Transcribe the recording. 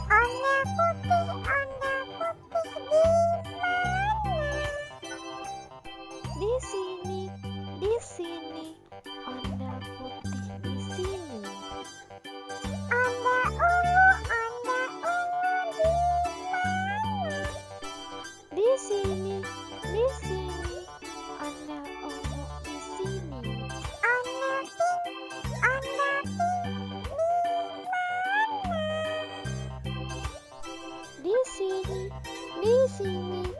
Ondel putih di mana? Di sini, di sini, ondel putih di sini. Ondel ungu di mana? Di sini, ondel ungu di sini. Ondel pink di mana? Di sini,